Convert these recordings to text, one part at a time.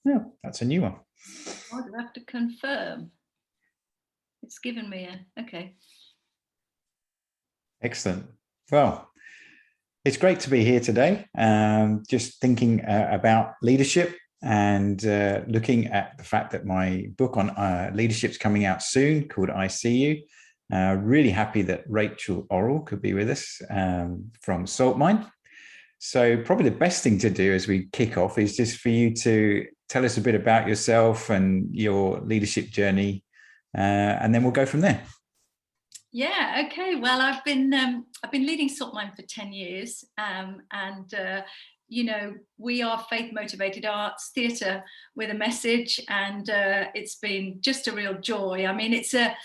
Yeah, that's a new one. I'd have to confirm. It's given me okay. Excellent. Well, it's great to be here today. Just thinking about leadership and looking at the fact that my book on leadership's coming out soon called I See You. Really happy that Rachael Orrell could be with us from Saltmine. So probably the best thing to do as we kick off is just for you to tell us a bit about yourself and your leadership journey, and then we'll go from there. Yeah, okay. Well, I've been leading Saltmine for 10 years, and you know, we are faith motivated arts theatre with a message, and it's been just a real joy. I mean, it's a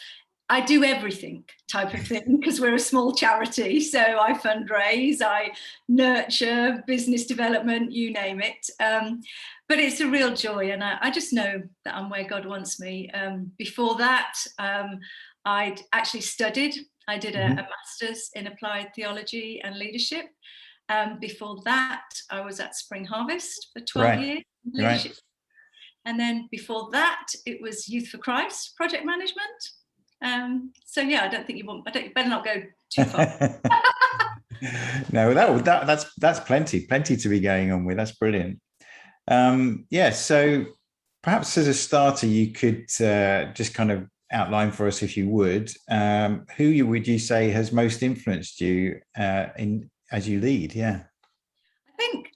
I do everything type of thing because we're a small charity. So I fundraise, I nurture, business development, you name it. But it's a real joy, and I just know that I'm where God wants me. Before that, I'd actually studied. I did a master's in applied theology and leadership. Before that, I was at Spring Harvest for 12 years in leadership. Right. And then before that, it was Youth for Christ, project management. So yeah, I don't think you better not go too far. No, that's plenty to be going on with. That's brilliant. Yeah, so perhaps as a starter, you could just kind of outline for us, if you would, would you say has most influenced you as you lead? Yeah, I think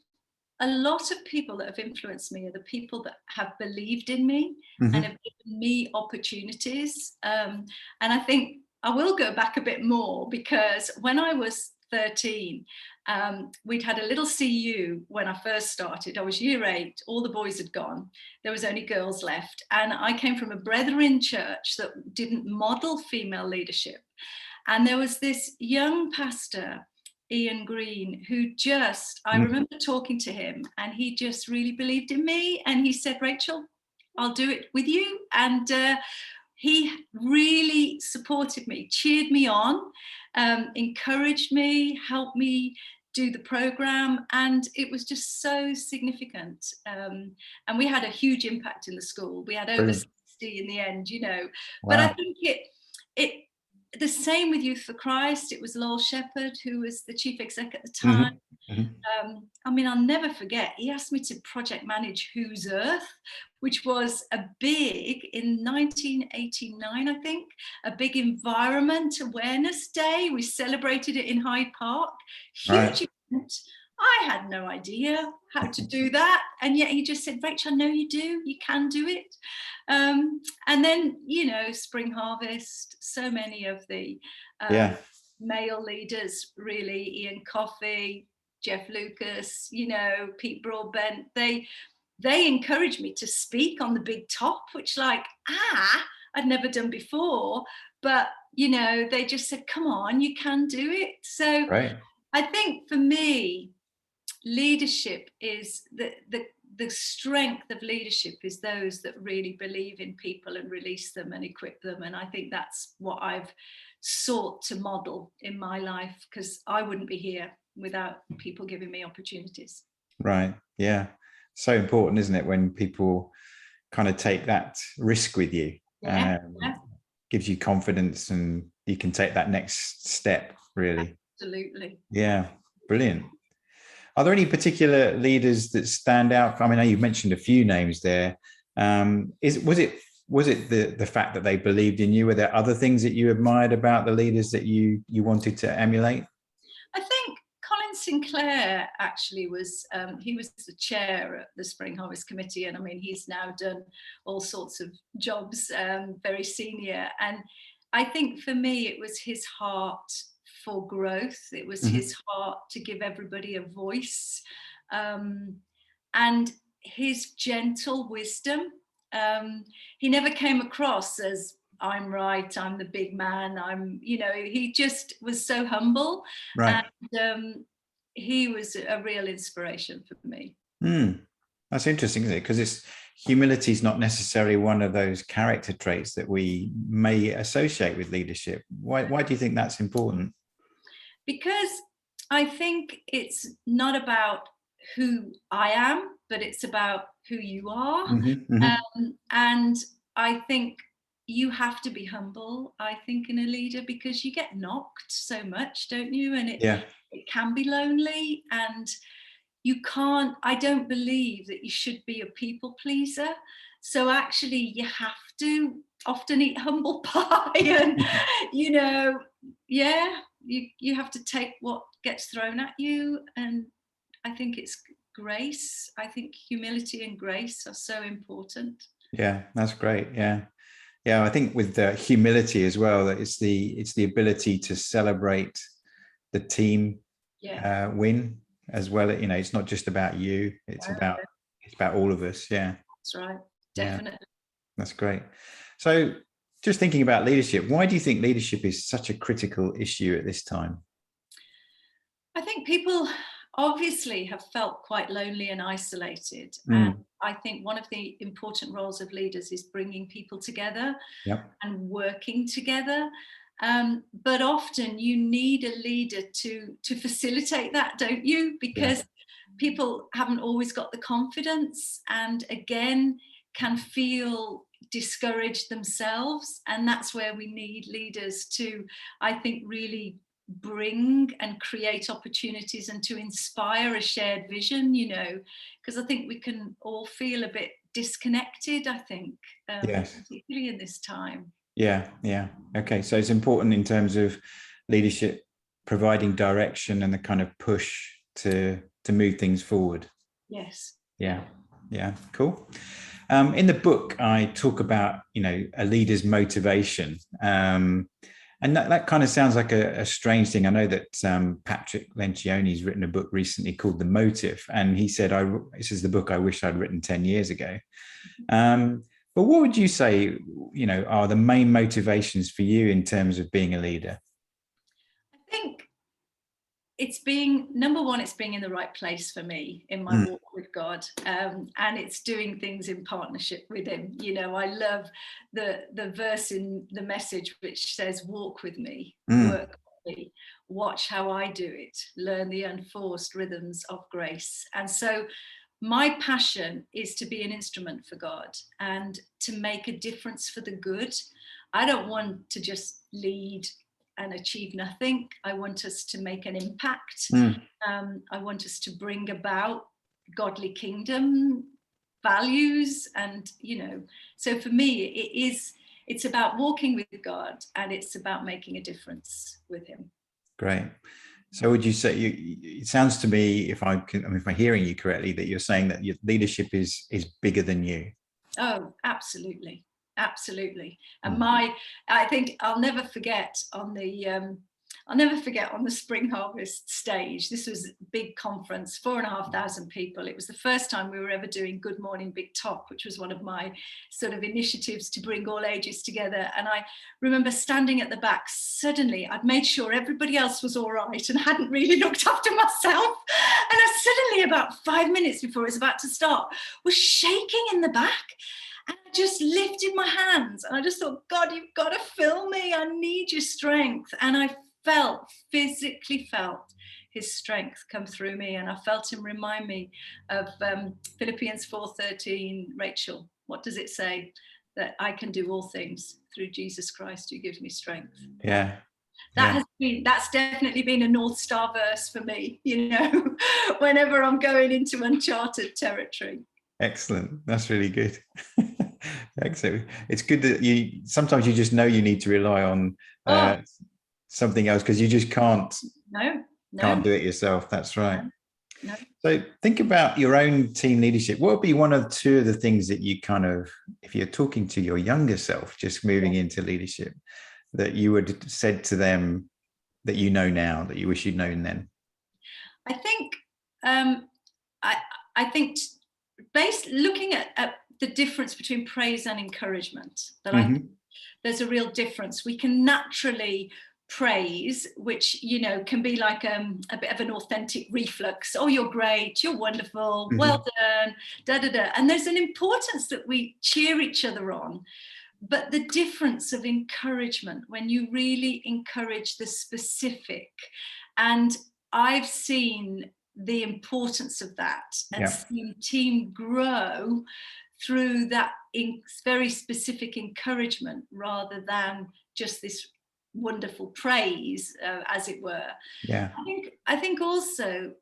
a lot of people that have influenced me are the people that have believed in me and have given me opportunities. And I think I will go back a bit more, because when I was 13, we'd had a little CU when I first started. I was year 8, all the boys had gone, there was only girls left, and I came from a brethren church that didn't model female leadership. And there was this young pastor, Ian Green, who I remember talking to him, and he just really believed in me, and he said, Rachael, I'll do it with you. And he really supported me, cheered me on, encouraged me, helped me do the program, and it was just so significant. And we had a huge impact in the school. We had over 60 in the end, you know. Wow. But I think it the same with Youth for Christ. It was Lowell Shepherd, who was the chief exec at the time. I mean, I'll never forget, he asked me to project manage Who's Earth, which was a big, in 1989, I think, a big environment awareness day. We celebrated it in Hyde Park. Huge event. I had no idea how to do that. And yet he just said, Rachel, I know you do. You can do it. And then, you know, Spring Harvest, so many of the male leaders, really, Ian Coffey, Jeff Lucas, you know, Pete Broadbent, they encouraged me to speak on the big top, which I'd never done before. But, you know, they just said, come on, you can do it. So I think for me, leadership is the strength of leadership is those that really believe in people and release them and equip them. And I think that's what I've sought to model in my life, because I wouldn't be here without people giving me opportunities. Right. Yeah. So important, isn't it, when people kind of take that risk with you? Gives you confidence, and you can take that next step, really. Absolutely. Yeah. Brilliant. Are there any particular leaders that stand out? I mean, I know you've mentioned a few names there. Was it the fact that they believed in you? Were there other things that you admired about the leaders that you wanted to emulate? I think Colin Sinclair actually was, he was the chair at the Spring Harvest Committee. And I mean, he's now done all sorts of jobs, very senior. And I think for me, it was his heart for growth. It was his heart to give everybody a voice, and his gentle wisdom. He never came across as I'm right, I'm the big man, he just was so humble. Right. And he was a real inspiration for me. That's interesting, isn't it? Because humility is not necessarily one of those character traits that we may associate with leadership. Why do you think that's important? Because I think it's not about who I am, but it's about who you are. And I think you have to be humble, I think, in a leader, because you get knocked so much, don't you? And it can be lonely, and I don't believe that you should be a people pleaser. So actually you have to often eat humble pie and, you have to take what gets thrown at you. And I think it's grace. I think humility and grace are so important. Yeah, that's great. Yeah. I think with humility as well, that it's the ability to celebrate the team win as well. It's not just about you. It's about all of us. Yeah, that's right. Definitely. Yeah. That's great. So, just thinking about leadership, why do you think leadership is such a critical issue at this time? I think people obviously have felt quite lonely and isolated. And I think one of the important roles of leaders is bringing people together and working together. But often you need a leader to facilitate that, don't you? Because people haven't always got the confidence, and again, can feel discouraged themselves. And that's where we need leaders to, I think, really bring and create opportunities and to inspire a shared vision, because I think we can all feel a bit disconnected, I think, particularly in this time. Okay, so it's important in terms of leadership providing direction and the kind of push to move things forward. Yes. Cool. In the book I talk about a leader's motivation, and that kind of sounds like a strange thing. I know that Patrick Lencioni's written a book recently called The Motive, and he said, this is the book I wish I'd written 10 years ago. But what would you say, are the main motivations for you in terms of being a leader? I think it's being in the right place for me in my walk with God, and it's doing things in partnership with him. I love the verse in the Message which says, walk with me, work with me, watch how I do it, learn the unforced rhythms of grace. And so my passion is to be an instrument for God and to make a difference for the good. I don't want to just lead and achieve nothing. I want us to make an impact. I want us to bring about godly kingdom values. And, so for me, it's about walking with God, and it's about making a difference with him. Great. So would you say, it sounds to me, if I'm hearing you correctly, that you're saying that your leadership is bigger than you? Oh, absolutely. Absolutely. And I think I'll never forget on the Spring Harvest stage. This was a big conference, 4,500 people. It was the first time we were ever doing Good Morning Big Top, which was one of my sort of initiatives to bring all ages together. And I remember standing at the back. Suddenly I'd made sure everybody else was all right and hadn't really looked after myself. And I suddenly, about 5 minutes before it was about to start, was shaking in the back. And I just lifted my hands and I just thought, God, you've got to fill me. I need your strength. And I physically felt his strength come through me. And I felt him remind me of Philippians 4:13, Rachel. What does it say? That I can do all things through Jesus Christ who gives me strength. That's definitely been a North Star verse for me, whenever I'm going into uncharted territory. Excellent. That's really good. Excellent. It's good that sometimes you just know you need to rely on something else, because you just can't do it yourself. That's right. No. So think about your own team leadership. What would be one or two of the things that you kind of, if you're talking to your younger self, just moving into leadership, that you would have said to them that now, that you wish you'd known then? I think, looking at the difference between praise and encouragement, that I think there's a real difference. We can naturally praise, which can be like a bit of an authentic reflux. Oh, you're great, you're wonderful, well done, and there's an importance that we cheer each other on. But the difference of encouragement, when you really encourage the specific, and I've seen the importance of that, and Yeah. seeing team grow through that very specific encouragement rather than just this wonderful praise, as it were. Yeah. I think also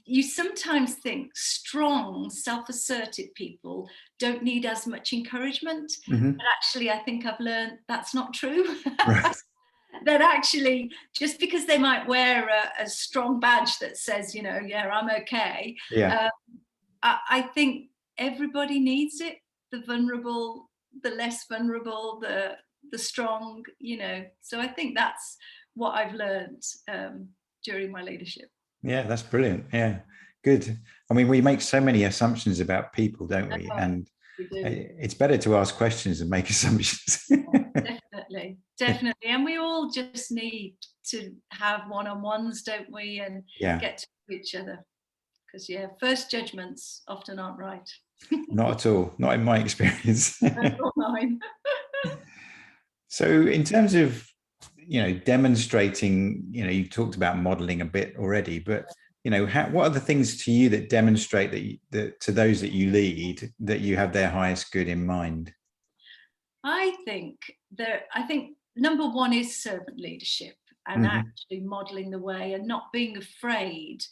you sometimes think strong, self-assertive people don't need as much encouragement. Mm-hmm. But actually, I think I've learned that's not true. Right. That actually, just because they might wear a strong badge that says, yeah, I'm okay. Yeah. I think everybody needs it. The vulnerable, the less vulnerable, the strong, So I think that's what I've learned during my leadership. Yeah, that's brilliant. Yeah, good. I mean, we make so many assumptions about people, don't we? And We do. it's better to ask questions and make assumptions. Definitely. And we all just need to have one-on-ones, don't we? And get to know each other. Because, first judgments often aren't right. Not at all. Not in my experience. That's not mine. So in terms of, demonstrating, you talked about modeling a bit already, but, what are the things to you that demonstrate that to those that you lead, that you have their highest good in mind? I think number one is servant leadership, and actually modeling the way and not being afraid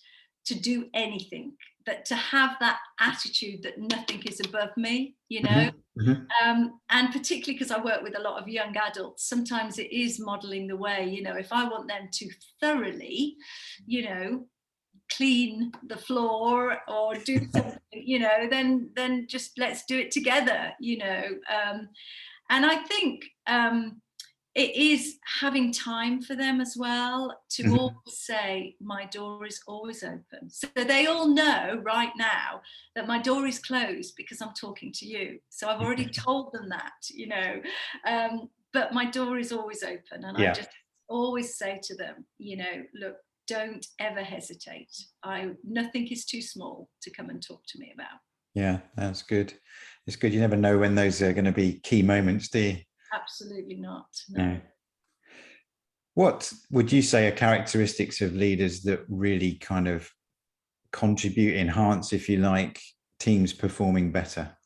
to do anything, that to have that attitude that nothing is above me, and particularly because I work with a lot of young adults, sometimes it is modeling the way. If I want them to thoroughly, clean the floor or do something, then just let's do it together, and I think it is having time for them as well, to always say, my door is always open. So they all know right now that my door is closed because I'm talking to you. So I've already told them that, but my door is always open. And I just always say to them, look, don't ever hesitate. Nothing is too small to come and talk to me about. Yeah, that's good. It's good. You never know when those are going to be key moments, do you? Absolutely not. No. What would you say are characteristics of leaders that really kind of contribute, enhance, if you like, teams performing better?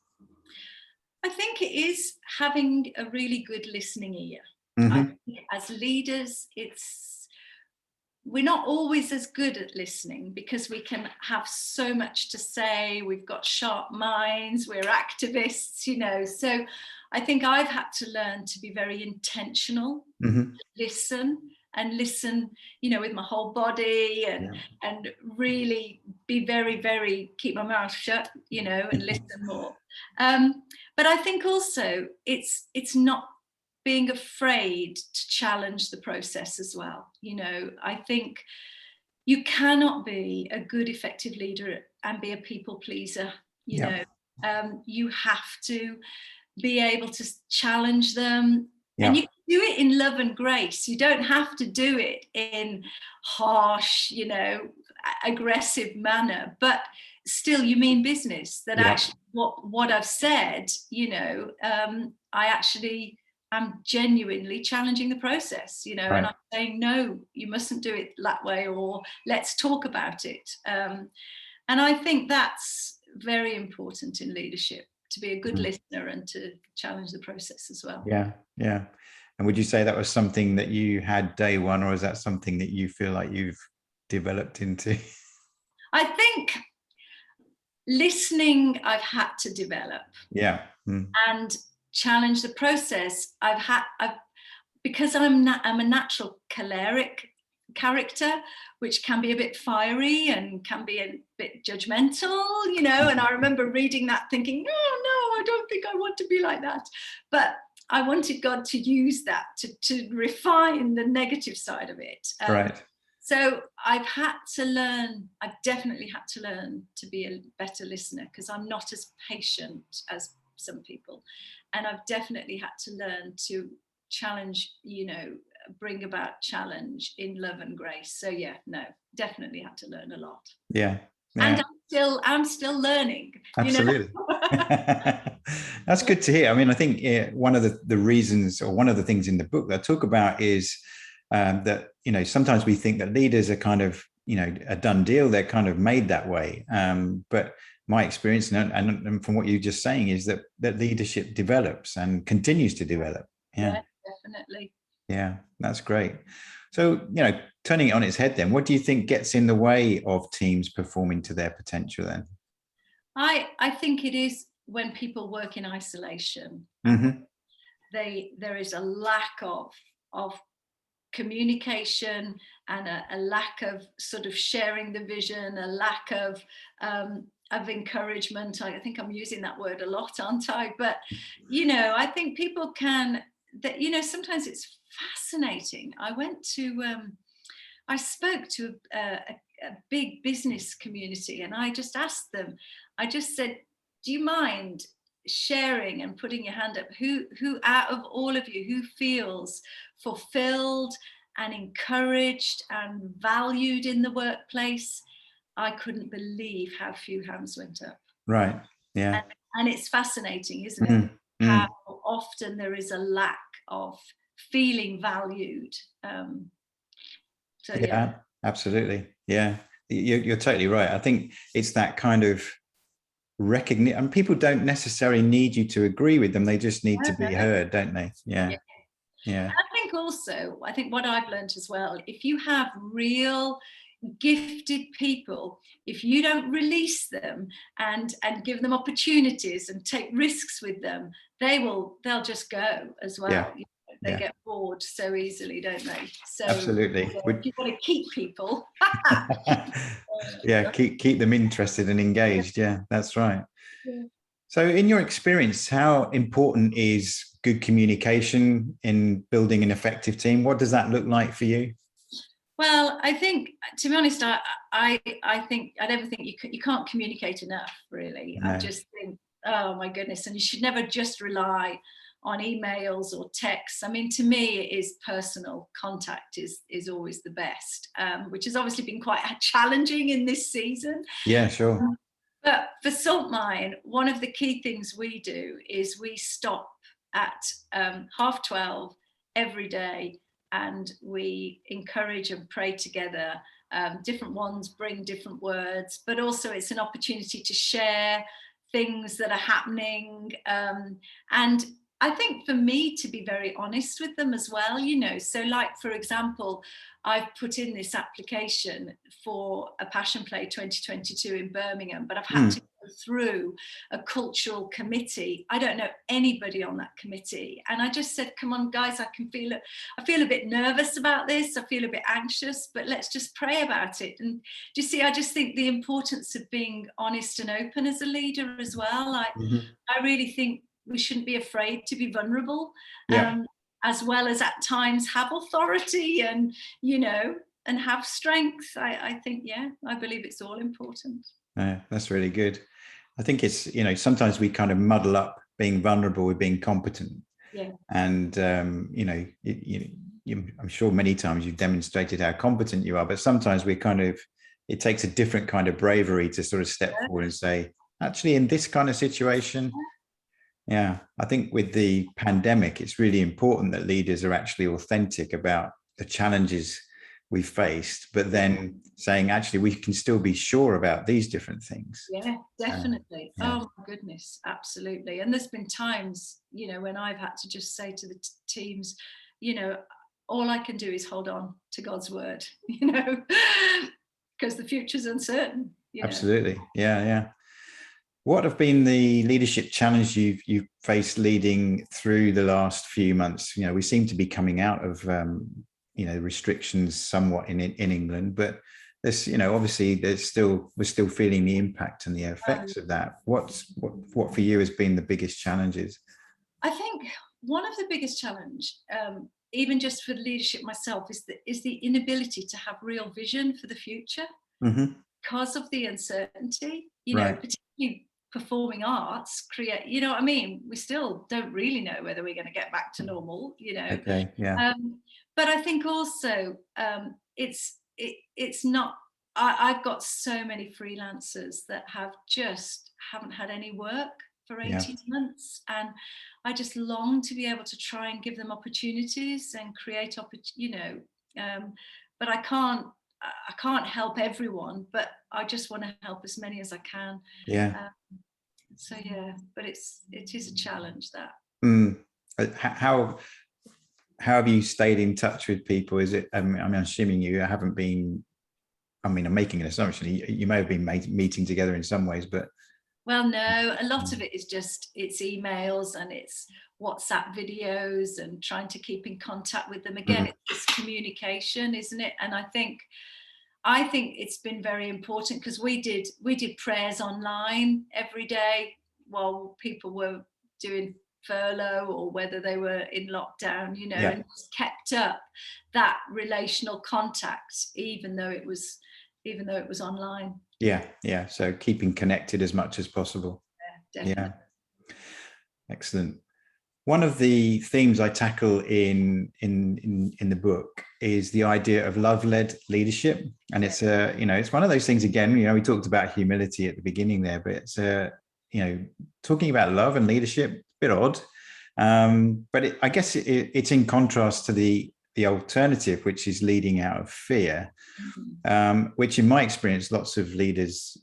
I think it is having a really good listening ear. I think as leaders, we're not always as good at listening because we can have so much to say. We've got sharp minds, we're activists, So I think I've had to learn to be very intentional, listen, with my whole body and really be very, very, keep my mouth shut, and listen more. But I think also it's not being afraid to challenge the process as well. I think you cannot be a good, effective leader and be a people pleaser. You have to be able to challenge them. And you can do it in love and grace. You don't have to do it in harsh, aggressive manner, but still you mean business. That actually what I've said, I'm genuinely challenging the process, and I'm saying, no, you mustn't do it that way, or let's talk about it. And I think that's very important in leadership, to be a good listener and to challenge the process as well. Yeah. And would you say that was something that you had day one, or is that something that you feel like you've developed into? I think listening I've had to develop. And challenge the process because I'm a natural choleric character, which can be a bit fiery and can be a bit judgmental, and I remember reading that thinking, oh no, I don't think I want to be like that. But I wanted God to use that to refine the negative side of it. So I've definitely had to learn to be a better listener, because I'm not as patient as some people. And I've definitely had to learn to challenge, bring about challenge in love and grace. So definitely had to learn a lot. And I'm still learning. Absolutely. That's good to hear. I mean, I think one of the reasons, or one of the things in the book that I talk about is that, sometimes we think that leaders are kind of a done deal. They're kind of made that way. But my experience and from what you're just saying is that leadership develops and continues to develop. Yeah, definitely. Yeah, that's great. So, turning it on its head then, what do you think gets in the way of teams performing to their potential then? I think it is when people work in isolation. Mm-hmm. There is a lack of communication and a lack of sort of sharing the vision, a lack of encouragement. I think I'm using that word a lot, aren't I? But I think people can. That sometimes it's fascinating. I spoke to a big business community, and I just asked them. I just said, "Do you mind sharing and putting your hand up? Who out of all of you who feels fulfilled and encouraged and valued in the workplace?" I couldn't believe how few hands went up. Right. Yeah. And it's fascinating, isn't it? How often there is a lack of feeling valued. So yeah, absolutely. Yeah, you're totally right. I think it's that kind of recognition, and people don't necessarily need you to agree with them. They just need to be heard, don't they? Yeah. And I think what I've learned as well, if you have real gifted people, if you don't release them and give them opportunities and take risks with them, they'll just go as well. They get bored so easily, don't they? So absolutely. If you want to keep people, keep them interested and engaged. Yeah, that's right. So in your experience, how important is good communication in building an effective team? What does that look like for you? Well, I think, to be honest, I never think you can't communicate enough, really. No. I just think, oh my goodness, and you should never just rely on emails or texts. I mean, to me, it is personal contact is always the best, which has obviously been quite challenging in this season. Yeah, sure. But for Saltmine, one of the key things we do is we stop at 12:30 every day, and we encourage and pray together. Different ones bring different words, but also it's an opportunity to share things that are happening. And I think for me to be very honest with them as well, so like, for example, I've put in this application for a Passion Play 2022 in Birmingham, but I've had to go through a cultural committee. I don't know anybody on that committee. And I just said, come on, guys, I feel a bit nervous about this. I feel a bit anxious, but let's just pray about it. And do you see, I just think the importance of being honest and open as a leader as well. I really think we shouldn't be afraid to be vulnerable. As well as at times have authority and and have strength. I think I believe it's all important. Yeah, that's really good. I think it's sometimes we kind of muddle up being vulnerable with being competent. And I'm sure many times you've demonstrated how competent you are, but sometimes it takes a different kind of bravery to sort of step forward and say, actually, in this kind of situation. Yeah, I think with the pandemic, it's really important that leaders are actually authentic about the challenges we faced, but then saying, actually, we can still be sure about these different things. Yeah, definitely. Oh my goodness, absolutely. And there's been times, when I've had to just say to the teams, all I can do is hold on to God's word, because the future's uncertain. Absolutely. Yeah. What have been the leadership challenges you've faced leading through the last few months? We seem to be coming out of restrictions somewhat in England, but there's obviously we're still feeling the impact and the effects of that. What for you has been the biggest challenges? I think one of the biggest challenge, even just for leadership myself, is the inability to have real vision for the future because of the uncertainty. Particularly performing arts create, we still don't really know whether we're going to get back to normal, Okay, yeah. But I think also it's not, I've got so many freelancers that haven't had any work for 18 months, and I just long to be able to try and give them opportunities and create but I can't I can't help everyone, but I just want to help as many as I can. Yeah. So yeah, but it is a challenge, that. How have you stayed in touch with people? Is it, I'm assuming you haven't been, I'm making an assumption, you may have been meeting together in some ways, but. Well, no, a lot of it is just, it's emails and it's WhatsApp videos and trying to keep in contact with them. Again, it's this communication, isn't it? And I think it's been very important, because we did prayers online every day while people were doing furlough or whether they were in lockdown, and just kept up that relational contact, even though it was online. Yeah. So keeping connected as much as possible. Yeah, definitely. Yeah. Excellent. One of the themes I tackle in the book is the idea of love-led leadership, and it's it's one of those things. Again, we talked about humility at the beginning there, but it's talking about love and leadership, a bit odd, but I guess it's in contrast to the alternative, which is leading out of fear, which in my experience lots of leaders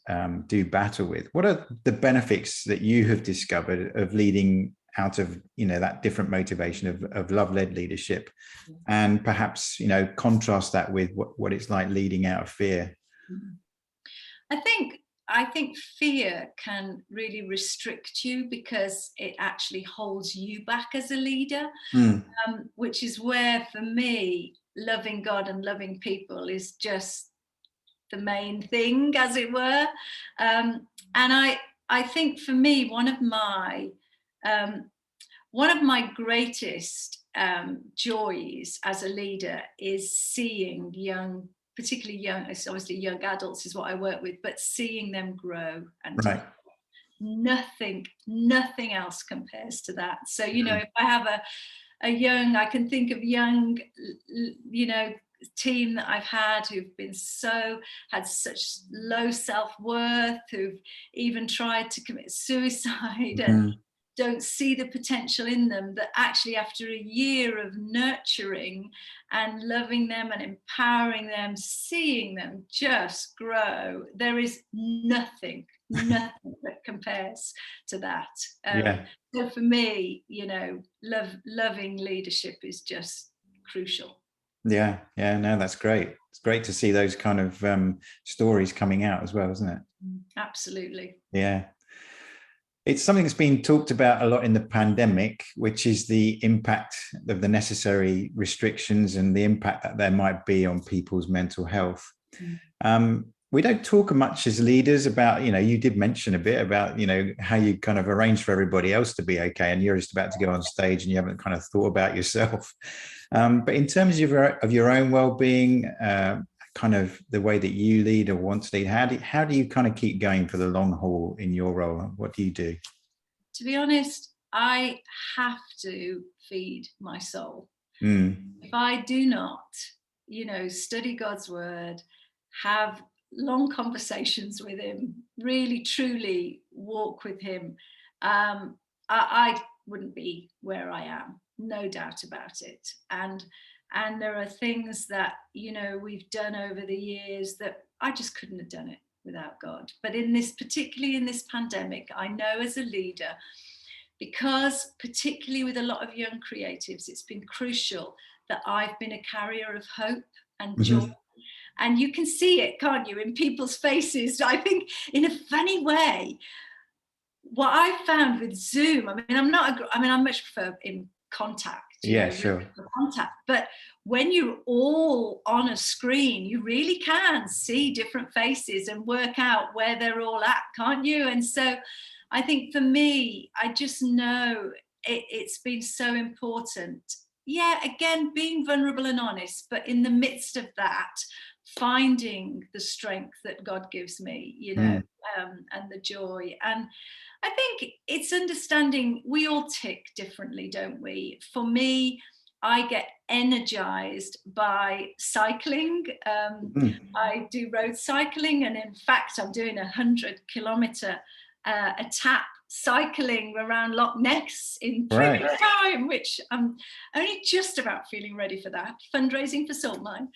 do battle with. What are the benefits that you have discovered of leading out of that different motivation of love-led leadership, and perhaps contrast that with what it's like leading out of fear? I think fear can really restrict you, because it actually holds you back as a leader, which is where, for me, loving God and loving people is just the main thing, as it were. And I think for me, one of my greatest joys as a leader is seeing particularly young, it's obviously young adults is what I work with, but seeing them grow and nothing else compares to that. So, if I have I can think of young, team that I've had who've had such low self-worth, who've even tried to commit suicide and don't see the potential in them, that actually after a year of nurturing and loving them and empowering them, seeing them just grow, there is nothing that compares to that. So for me, loving leadership is just crucial. No, that's great. It's great to see those kind of stories coming out as well, isn't it? Absolutely. Yeah. It's something that's been talked about a lot in the pandemic, which is the impact of the necessary restrictions and the impact that there might be on people's mental health. We don't talk much as leaders about, you did mention a bit about, how you kind of arrange for everybody else to be okay, and you're just about to go on stage and you haven't kind of thought about yourself. But in terms of your own well-being, kind of the way that you lead or want to lead, how do you kind of keep going for the long haul in your role? What do you do? To be honest, I have to feed my soul. If I do not, study God's word, have long conversations with him, really truly walk with him, I wouldn't be where I am, no doubt about it. And there are things that we've done over the years that I just couldn't have done it without God. But particularly in this pandemic, I know as a leader, because particularly with a lot of young creatives, it's been crucial that I've been a carrier of hope and joy. And you can see it, can't you, in people's faces? I think in a funny way, what I found with Zoom, I much prefer in contact. Contact. But when you're all on a screen, you really can see different faces and work out where they're all at, can't you? And so I think for me, I just know it's been so important. Yeah, again, being vulnerable and honest, but in the midst of that, finding the strength that God gives me, and the joy. And I think it's understanding we all tick differently, don't we? For me, I get energized by cycling. I do road cycling, and in fact, I'm doing 100-kilometer tap cycling around Loch Ness in 3 weeks' time, which I'm only just about feeling ready for that. Fundraising for Saltmine.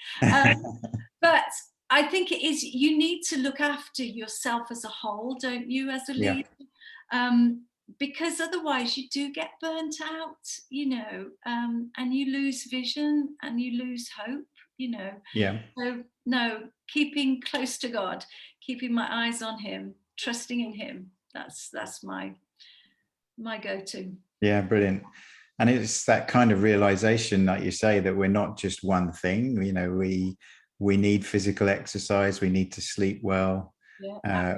But I think it is, you need to look after yourself as a whole, don't you, as a Yeah. leader? Because otherwise you do get burnt out, and you lose vision and you lose hope, Yeah. So no, keeping close to God, keeping my eyes on him, trusting in him. That's my go-to. Yeah, brilliant. And it's that kind of realization, like you say, that we're not just one thing. We need physical exercise. We need to sleep well. Yeah,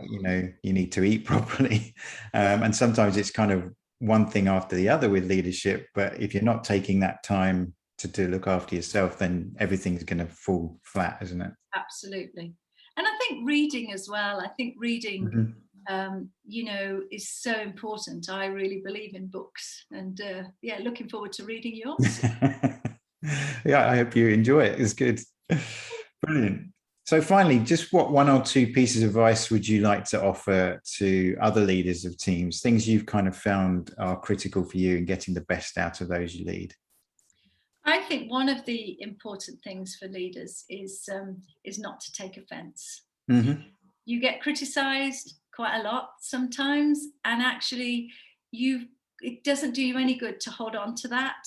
You need to eat properly. And sometimes it's kind of one thing after the other with leadership. But if you're not taking that time to look after yourself, then everything's going to fall flat, isn't it? absolutely. And I think reading as well. I think reading, is so important. I really believe in books, and looking forward to reading yours. Yeah, I hope you enjoy it. It's good. Brilliant. So finally, just what one or two pieces of advice would you like to offer to other leaders of teams, things you've kind of found are critical for you in getting the best out of those you lead? I think one of the important things for leaders is not to take offense. Mm-hmm. You get criticized quite a lot sometimes, and actually it doesn't do you any good to hold on to that,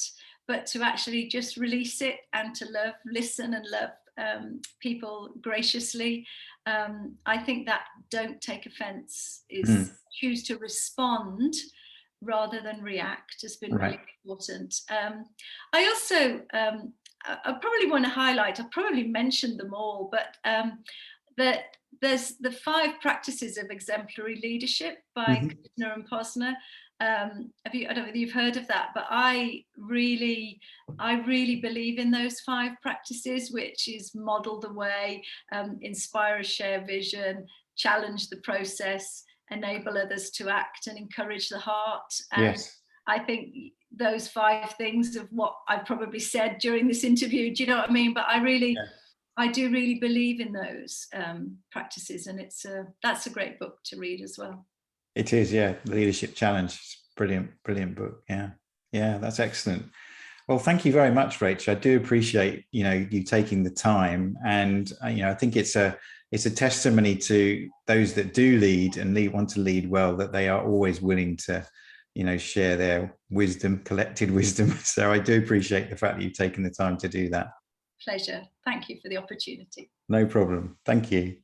but to actually just release it and to listen and love people graciously. I think that don't take offense is choose to respond rather than react has been really important. I also I probably want to highlight, I probably mentioned them all, but that there's the 5 practices of exemplary leadership by Kushner and Posner. I don't know whether you've heard of that, but I really believe in those 5 practices, which is model the way, inspire a shared vision, challenge the process, enable others to act, and encourage the heart. And Yes. I think those 5 things of what I probably said during this interview, do you know what I mean? But I do really believe in those practices, and that's a great book to read as well. It is, yeah. The Leadership Challenge. Brilliant book. Yeah, that's excellent. Well, thank you very much, Rachel. I do appreciate you taking the time, and I think it's a testimony to those that do lead and want to lead well, that they are always willing to share their wisdom, collected wisdom. So I do appreciate the fact that you've taken the time to do that. Pleasure. Thank you for the opportunity. No problem. Thank you.